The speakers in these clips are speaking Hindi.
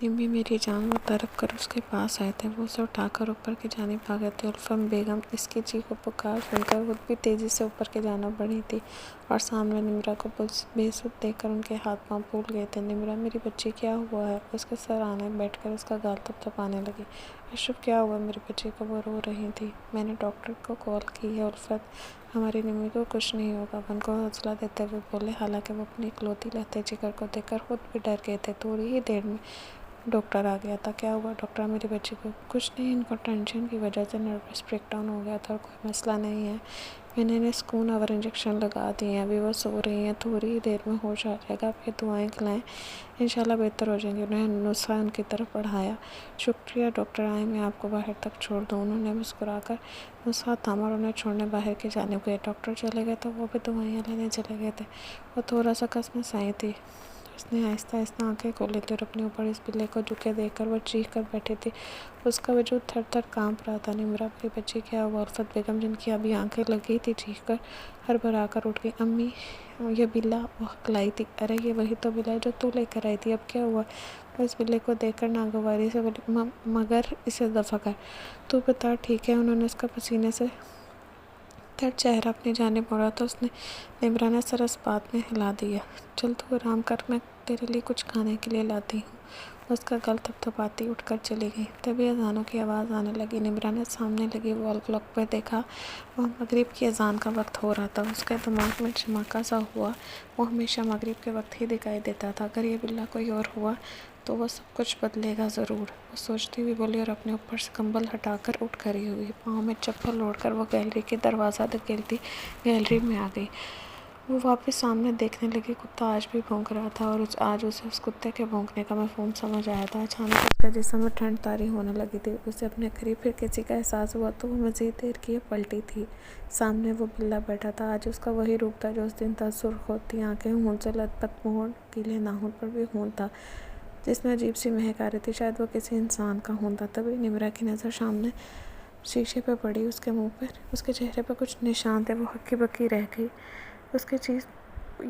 निम्मी मेरी जान तड़प कर उसके पास आए थे। वो उसे उठाकर ऊपर की जानिब भागे थे। उल्फत बेगम इसकी चीख पुकार सुनकर खुद भी तेजी से ऊपर की जानिब बढ़ी थी और सामने निम्रा को बेसुध देखकर उनके हाथ पांव फूल गए थे। निम्रा, मेरी बच्ची, क्या हुआ है? उसके सर आने बैठकर उसका गाल थपथपाने लगी। अशरफ, क्या हुआ मेरी बच्ची को? वो रो रही थी। मैंने डॉक्टर को कॉल की है उल्फत, हमारी निम्मी को कुछ नहीं होगा। वन को हौसला देते हुए बोले। हालांकि वो अपनी इकलौती लहते जिगर को देखकर खुद भी डर गए थे। थोड़ी ही देर में डॉक्टर आ गया था। क्या हुआ डॉक्टर? मेरी बच्ची को कुछ नहीं, इनको टेंशन की वजह से नर्वस ब्रेकडाउन हो गया था और कोई मसला नहीं है। मैंने इन्हें सुकून और इंजेक्शन लगा दिए हैं। अभी वो सो रही हैं, थोड़ी ही देर में होश आ जाएगा। आप ये दुआएं खिलाएं, इंशाल्लाह बेहतर हो जाएंगे। उन्हें नुस्खा उनकी तरफ बढ़ाया। शुक्रिया डॉक्टर, आए मैं आपको बाहर तक छोड़ दूँ। उन्होंने मुस्कुराकर नुस्खा थामा और उन्हें छोड़ने बाहर की जानिब गए। डॉक्टर चले गए तो वो भी दवाइयाँ लेने चले गए थे। वो थोड़ा सा कसमस आई थी। उसने आहिस्ता आहिस्ता आंखें खोली थी और अपने ऊपर इस बिल्ले को झुके देखकर वह चीख कर बैठी थी। उसका वजूद थर थर कांप रहा था। निम्रा, मेरी बच्ची, क्या हुआ? उल्फत बेगम, जिनकी अभी आंखें लगी थी, चीख कर हड़बड़ा कर उठ गई। अम्मी, ये बिल्ला वो हकलाई थी। अरे ये वही तो बिल्ला है जो तू लेकर आई थी। अब क्या हुआ? वो इस बिल्ले को देखकर नागवारी से बोली। मगर इसे दफा कर। तू बता, ठीक है? उन्होंने उसका पसीने से तर चेहरा अपनी जानिब मोड़ा तो उसने निम्रा ने सर इस बात में हिला दिया। चल तू आराम कर, मैं तेरे लिए कुछ खाने के लिए लाती हूँ। उसका गल थपथपाती उठकर चली गई। तभी अजानों की आवाज़ आने लगी। निम्रा ने सामने लगी वॉल क्लॉक पर देखा। वह मगरिब की अजान का वक्त हो रहा था। उसके दिमाग में झमाका सा हुआ। वो हमेशा मगरिब के वक्त ही दिखाई देता था। अगर ये बिल्ला कोई और हुआ तो वह सब कुछ बदलेगा ज़रूर, वो सोचती हुई बोली और अपने ऊपर से कंबल हटाकर उठ खड़ी हुई। पाँव में चप्पल ओढ़कर वो गैलरी के दरवाज़ा धकेलती गैलरी में आ गई। वो वापस सामने देखने लगी। कुत्ता आज भी भौंक रहा था और आज उसे उस कुत्ते के भौंकने का मफ़हूम समझ आया था। अचानक उसका जिस्म में ठंड तारी होने लगी थी। उसे अपने करीब फिर किसी का एहसास हुआ तो वो मज़ीद देर किए पलटी थी। सामने वो बिल्ला बैठा था। आज उसका वही रूप था जो उस दिन था। सुर्ख होती आंखें, होंठ से लथपथ मोड़, गीले नाखून पर भी होंठ था जिसमें अजीब सी महक आ रही थी। शायद वो किसी इंसान का होंठ था। तभी निम्रा की नज़र सामने शीशे पर पड़ी। उसके मुंह पर, उसके चेहरे पर कुछ निशान थे। वो हक्की बक्की रह गई। उसकी चीज़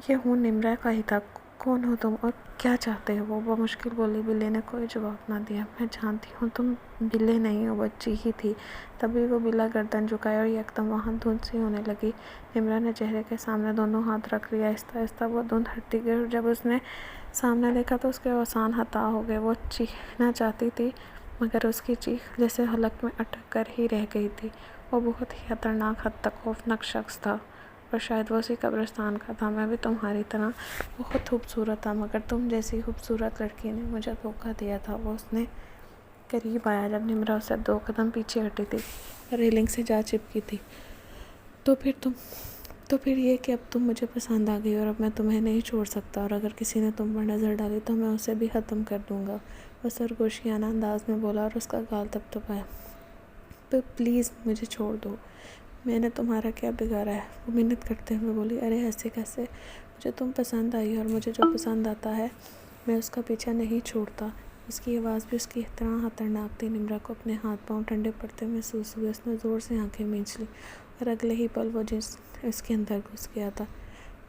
ये हूँ निम्रा का ही था। कौन हो तुम और क्या चाहते हो? वो मुश्किल बोली। बिल्ले ने कोई जवाब ना दिया। मैं जानती हूँ तुम बिल्ले नहीं हो, बच्ची ही थी। तभी वो बिल्ला गर्दन झुकाया और एकदम वहाँ धुंध सी होने लगी। निम्रा ने चेहरे के सामने दोनों हाथ रख लिया। आहिस्ता आहिस्ता वो धुंध हटती गई और जब उसने सामने देखा तो उसके अवसान हता हो गए। वो चीखना चाहती थी मगर उसकी चीख जैसे हलक में अटक कर ही रह गई थी। वो बहुत ही खतरनाक हद तक खौफनाक शख्स था और शायद वो उसी कब्रिस्तान का था। मैं भी तुम्हारी तरह बहुत खूबसूरत था मगर तुम जैसी खूबसूरत लड़की ने मुझे धोखा दिया था। वो उसने करीब आया जब निम्रा उससे 2 कदम पीछे हटी थी, रेलिंग से जा चिपकी थी। तो फिर ये कि अब तुम मुझे पसंद आ गई और अब मैं तुम्हें नहीं छोड़ सकता और अगर किसी ने तुम पर नज़र डाली तो मैं उसे भी ख़त्म कर दूँगा। वह सरगोशियाना अंदाज में बोला और उसका गाल थपथपाया। तो प्लीज़ मुझे छोड़ दो, मैंने तुम्हारा क्या बिगाड़ा है? वो मिन्नत करते हुए बोली। अरे ऐसे कैसे? मुझे तुम पसंद आई और मुझे जो पसंद आता है मैं उसका पीछा नहीं छोड़ता। उसकी आवाज़ भी उसकी तरह खतरनाक थी। निम्रा को अपने हाथ पांव ठंडे पड़ते महसूस हुए। उसने ज़ोर से आंखें मींच ली और अगले ही पल वो जिस इसके अंदर घुस गया था।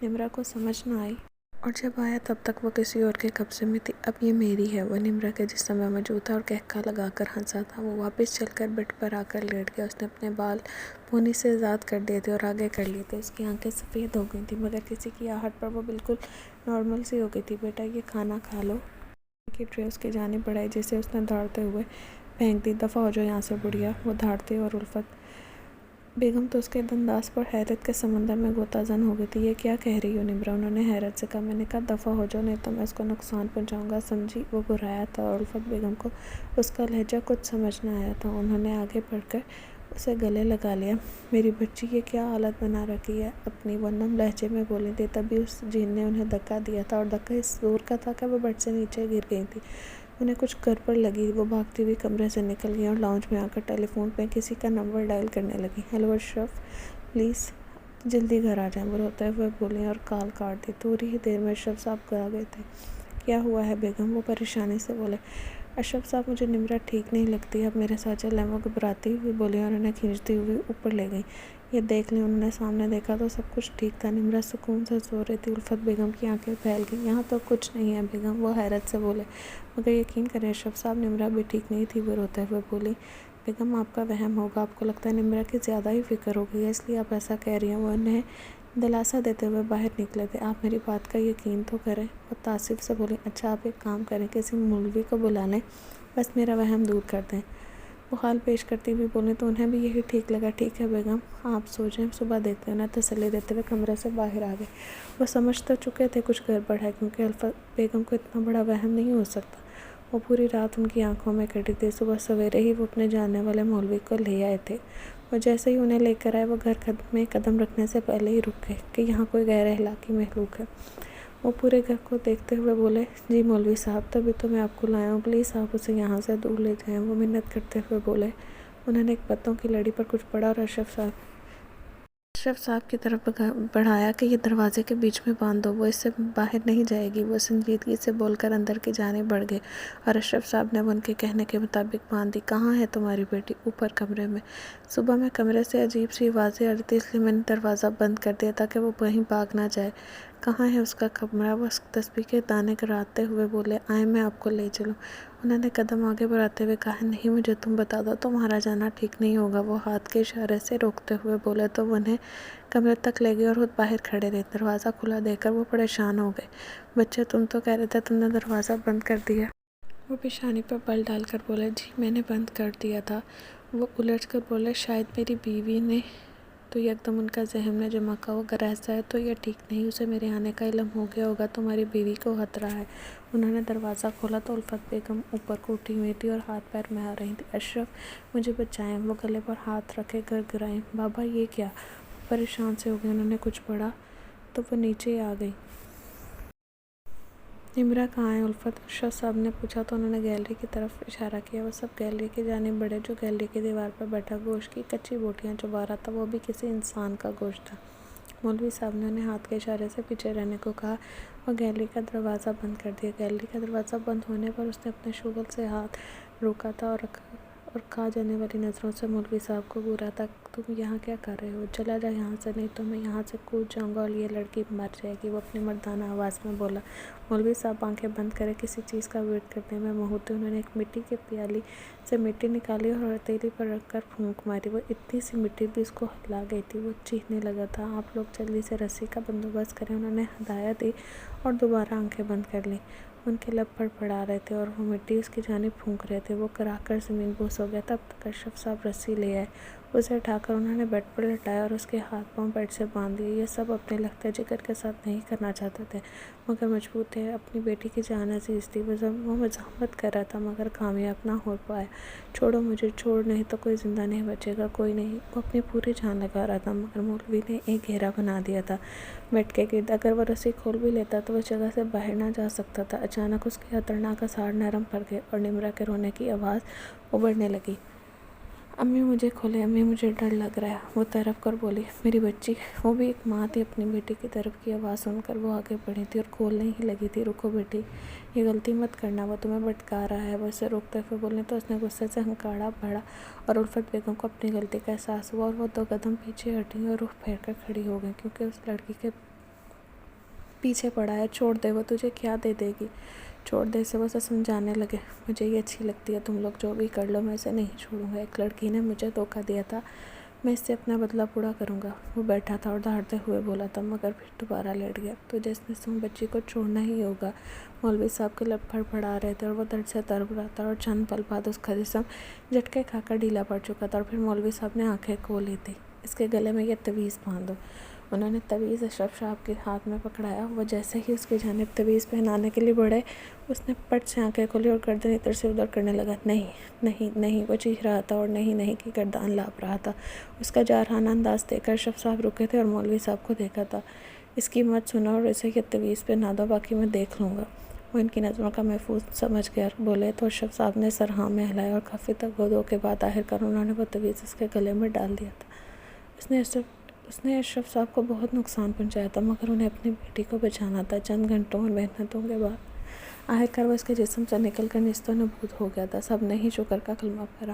निम्रा को समझ न आई और जब आया तब तक वो किसी और के कब्जे में थी। अब ये मेरी है। वो निम्रा के जिस्म में मौजूद था और कहका लगाकर हंसा था। वो वापस चलकर बेड पर आकर लेट गया। उसने अपने बाल पोनी से आज़ाद कर दिए थे और आगे कर लिए थे। उसकी आंखें सफ़ेद हो गई थी मगर किसी की आहट पर वो बिल्कुल नॉर्मल सी हो गई थी। बेटा ये खाना खा लो की ट्रे उसकी जानिब बढ़ाई जिसे उसने दौड़ते हुए फेंक दी। दफ़ा हो जाओ यहाँ से बुढ़िया। वो धाड़ती और उल्फत बेगम तो उसके दंदास पर हैरत के समंदर में गोताजन हो गई थी। ये क्या कह रही हो निम्रा? उन्होंने हैरत से कहा। मैंने कहा दफ़ा हो जाओ नहीं तो मैं उसको नुकसान पहुंचाऊंगा, समझी? वो घुराया था और उल्फत बेगम को उसका लहजा कुछ समझ न आया था। उन्होंने आगे बढ़कर उसे गले लगा लिया। मेरी बच्ची ये क्या हालत बना रखी है? अपनी वनम लहजे में बोली थी। तभी उस जीन ने उन्हें धक्का दिया था और धक्का इस जोर का था कि वह बेड से नीचे गिर गई थी। उन्हें कुछ गड़बड़ लगी। वो भागती हुई कमरे से निकल गई और लाउंज में आकर टेलीफोन पे किसी का नंबर डायल करने लगी। हेलो अशरफ, प्लीज़ जल्दी घर आ जाएं, वो रोते हुए बोले और कॉल काट दी। थोड़ी ही देर में अशरफ साहब आ गए थे। क्या हुआ है बेगम? वो परेशानी से बोले। अशरफ साहब, मुझे निम्रा ठीक नहीं लगती, अब मेरे साथ चलें। वो घबराती हुई बोली और उन्हें खींचती हुई ऊपर ले गई। ये देख लें, उन्होंने सामने देखा तो सब कुछ ठीक था। निम्रा सुकून से सो रही थी। उल्फत बेगम की आंखें फैल गईं। यहाँ तो कुछ नहीं है बेगम, वो हैरत से बोले। मगर यकीन करें अशरफ साहब, निम्रा भी ठीक नहीं थी। वो रोते हुए बोली, बेगम आपका वहम होगा, आपको लगता है निम्रा की ज़्यादा ही फिक्र हो गई है इसलिए आप ऐसा कह रही हैं। वो उन्हें दिलासा देते हुए बाहर निकले थे। आप मेरी बात का यकीन तो करें। वो तासिफ से बोली, अच्छा आप एक काम करें, किसी मौलवी को बुला लें, बस मेरा वहम दूर कर दें। वो हाल पेश करती हुई बोली तो उन्हें भी यही ठीक लगा। ठीक है बेगम, आप सो जाएं, सुबह देखते हैं। उन्हें तसल्ली देते हुए कमरे से बाहर आ गए। वो समझ तो चुके थे कुछ गड़बड़ है, क्योंकि अल्फत बेगम को इतना बड़ा वहम नहीं हो सकता। वो पूरी रात उनकी आंखों में कटी थी। सुबह सवेरे ही वो अपने जानने वाले मौलवी को ले आए थे। वो जैसे ही उन्हें लेकर आए, वो घर में कदम रखने से पहले ही रुक गए कि यहाँ कोई गैर इलाकी महलूक है। वो पूरे घर को देखते हुए बोले, जी मौलवी साहब, तभी तो मैं आपको लाया हूँ, प्लीज़ आप उसे यहाँ से दूर ले जाएं। वो मिन्नत करते हुए बोले। उन्होंने एक पत्तों की लड़ी पर कुछ पड़ा और अशरफ साहब की तरफ बढ़ाया कि ये दरवाजे के बीच में बांध दो, वो इससे बाहर नहीं जाएगी। वो संजीदगी से बोलकर अंदर की जाने बढ़ गए और अशरफ साहब ने उनके कहने के मुताबिक बांध दी। कहाँ है तुम्हारी बेटी? ऊपर कमरे में। सुबह में कमरे से अजीब सी आवाज़ें आ रही थी, इसलिए मैंने दरवाज़ा बंद कर दिया ताकि वो कहीं भाग ना जाए। कहाँ है उसका कमरा? वो तस्बीह के दाने कराते हुए बोले, आए मैं आपको ले चलूँ। उन्होंने कदम आगे बढ़ाते हुए कहा, नहीं, मुझे तुम बता दो, तुम्हारा जाना ठीक नहीं होगा। वो हाथ के इशारे से रोकते हुए बोले तो उन्हें कमरे तक ले गए और खुद बाहर खड़े रहे। दरवाज़ा खुला देखकर वो परेशान हो गए। बच्चे, तुम तो कह रहे थे तुमने दरवाज़ा बंद कर दिया। वो पेशानी पर बल डालकर बोले, जी मैंने बंद कर दिया था। वो उलझ कर बोले, शायद मेरी बीवी ने। तो एकदम उनका जहन में जमा का, वो अगर ऐसा है तो यह ठीक नहीं, उसे मेरे आने का इल्म हो गया होगा, तुम्हारी बीवी को खतरा है। उन्होंने दरवाज़ा खोला तो उल्फत बेगम ऊपर को उठी हुई थी और हाथ पैर में आ रही थी। अशरफ, मुझे बचाएं। वो गले पर हाथ रखे गिड़गिड़ाई। बाबा ये क्या? परेशान से हो गए। उन्होंने कुछ पढ़ा तो वो नीचे आ गई। निम्रा कहाँ है उल्फत? अशरफ साहब ने पूछा तो उन्होंने गैलरी की तरफ इशारा किया। वो सब गैलरी की जानिब बढ़े। जो गैलरी की दीवार पर बैठा गोश्त की कच्ची बोटियाँ चबा रहा था, वो भी किसी इंसान का गोश्त था। मौलवी साहब ने उन्हें हाथ के इशारे से पीछे रहने को कहा और गैलरी का दरवाज़ा बंद कर दिया। गैलरी का दरवाज़ा बंद होने पर उसने अपने शुगल से हाथ रोका था और कहा जाने वाली नज़रों से मौलवी साहब को घूरा था, तुम यहाँ क्या कर रहे हो? चला जा यहाँ से, नहीं तो मैं यहाँ से कूद जाऊँगा और ये लड़की मर जाएगी। वो अपनी मर्दाना आवाज़ में बोला। मौलवी साहब आंखें बंद करे किसी चीज़ का वेट करने में मशहूर थे। उन्होंने एक मिट्टी की प्याली से मिट्टी निकाली और हथेली पर रखकर फूंक मारी। वो इतनी सी मिट्टी भी उसको हिला गई थी। वो चीखने लगा था, आप लोग जल्दी से रस्सी का बंदोबस्त करें। उन्होंने हदायत दी और दोबारा आंखें बंद कर लीं। उनके लब फड़फड़ा रहे थे और वो मिट्टी उसकी जानिब फूंक रहे थे। वो कराकर ज़मीन बोस हो गया। तब तक अशरफ साहब रस्सी ले आए। उसे उठाकर उन्होंने बेड पर लटाया और उसके हाथ पांव बेड से बांध दिए। ये सब अपने लगते जिगर के साथ नहीं करना चाहते थे, मगर मजबूर थे। अपनी बेटी की जान अजीज़ थी। वो मज़ाहमत कर रहा था मगर कामयाब ना हो पाया। छोड़ो मुझे, छोड़, नहीं तो कोई ज़िंदा नहीं बचेगा, कोई नहीं। वो अपनी पूरी जान लगा रहा था मगर मौलवी ने एक घेरा बना दिया था बेड के गिर्द। अगर वह रस्सी खोल भी लेता तो वह जगह से बाहर ना जा सकता था। अचानक उसके खतरनाक आसार नरम पड़ गए और निम्रा के रोने की आवाज़ उभरने लगी। अम्मी मुझे खोले, अम्मी मुझे डर लग रहा है। वो तड़प कर बोली, मेरी बच्ची। वो भी एक माँ थी। अपनी बेटी की तरफ की आवाज़ सुनकर वो आगे बढ़ी थी और खोलने ही लगी थी। रुको बेटी, ये गलती मत करना, वो तुम्हें भटका रहा है। वो इसे रोकते हुए बोलने तो उसने गुस्से से हंकाड़ा बढ़ा और उल्फत बेगम को अपनी गलती का एहसास हुआ और वो 2 कदम पीछे हटी और रुख फेर कर खड़ी हो गई, क्योंकि उस लड़की के पीछे पड़ा है। छोड़ दे, वो तुझे क्या दे देगी? छोड़ दे इसे। वो उसे समझाने लगे, मुझे ये अच्छी लगती है, तुम लोग जो भी कर लो, मैं इसे नहीं छोड़ूंगा। एक लड़की ने मुझे धोखा दिया था, मैं इससे अपना बदला पूरा करूंगा। वो बैठा था और दहाड़ते हुए बोला था, मगर फिर दोबारा लेट गया। तो जिसने तुम बच्ची को छोड़ना ही होगा। मौलवी साहब के लब फड़फड़ा रहे थे और वो दर्द से तड़प रहा था और चंद पल बाद उसका जिस्म झटके खाकर ढीला पड़ चुका था। और फिर मौलवी साहब ने आंखें खोल ली थी। इसके गले में ये तवीज़ बांधो। उन्होंने तवीज़ अशरफ साहब के हाथ में पकड़ाया। वो जैसे ही उसकी जानिब तवीज़ पहनाने के लिए बढ़े, उसने पट से आंखें खोली और गर्दन इधर से उधर करने लगा। नहीं नहीं नहीं, वो चीख रहा था और नहीं नहीं की गर्दन लाप रहा था। उसका जारहाना अंदाज देखकर अशरफ साहब रुके थे और मौलवी साहब को देखा था। इसकी मत सुनो और इसे ये तवीज़ पहना दो, बाकी मैं देख लूँगा। वो इनकी नज़रों का महफूज समझ गया बोले तो अशरफ साहब ने सर हाँ में हिलाया और काफ़ी तगदो के बाद आखिरकार उन्होंने वो तवीज़ उसके गले में डाल दिया था। उसने अशरफ साहब को बहुत नुकसान पहुंचाया था, मगर उन्हें अपनी बेटी को बचाना था। चंद घंटों और मेहनतों के बाद आखिरकार वो उसके जिस्म से निकल कर नेस्तनाबूद हो गया था। सब ने ही शुक्र का कलमा पढ़ा।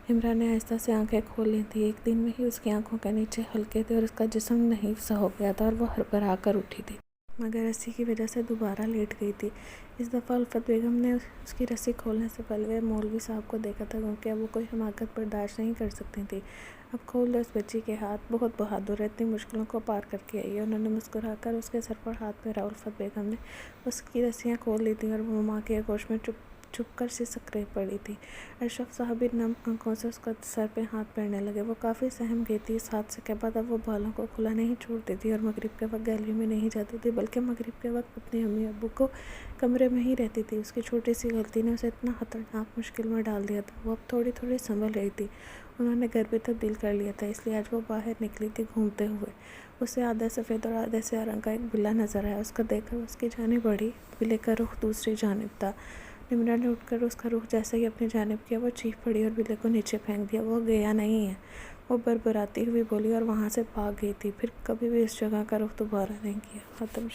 निम्रा ने आहिस्ता से आंखें खोल ली थी। एक दिन में ही उसकी आंखों के नीचे हल्के थे और उसका जिस्म नहीं सा हो गया था और वो हड़बड़ा कर उठी थी, मगर रस्सी की वजह से दोबारा लेट गई थी। इस दफ़ा उल्फत बेगम ने उसकी रस्सी खोलने से पहले वह मौलवी साहब को देखा था, क्योंकि अब वो कोई हमाकत बर्दाश्त नहीं कर सकती थी। अब खोल दो उस बच्ची के हाथ, बहुत बहादुर है, इतनी मुश्किलों को पार करके आई है। उन्होंने मुस्कुराकर उसके सर पर हाथ फेरा। उल्फत बेगम ने उसकी रस्सियाँ खोल ली थी और वो माँ के आगोश में चुप कर सिसक रही पड़ी थी। अशरफ साहब भी नम आंखों से उसका सर पे हाथ फेरने लगे। वो काफ़ी सहम गई थी इस हादसे के बाद। अब वो बालों को खुला नहीं छोड़ती थी और मगरिब के वक्त गैलरी में नहीं जाती थी, बल्कि मगरिब के वक्त अपने अम्मी अब्बू को कमरे में ही रहती थी। उसकी छोटी सी गलती ने उसे इतना खतरनाक मुश्किल में डाल दिया था। वो अब थोड़ी थोड़ी संभल रही थी। उन्होंने घर भी तब्दील कर लिया था, इसलिए आज वो बाहर निकली थी घूमते हुए। उसे आधे सफ़ेद और आधे से रंग का एक बिल्ला नजर आया। उसका देखकर उसकी जानिब बढ़ी। बिल्ले का रुख दूसरी जानिब था। निम्रा ने उठकर उसका रुख जैसे ही अपनी जानिब किया, वो चीख पड़ी और बिल्ले को नीचे फेंक दिया। वो गया नहीं है, वो बरबराती हुई बोली और वहाँ से भाग गई थी। फिर कभी भी इस जगह का रुख दोबारा नहीं किया। ख़त्म।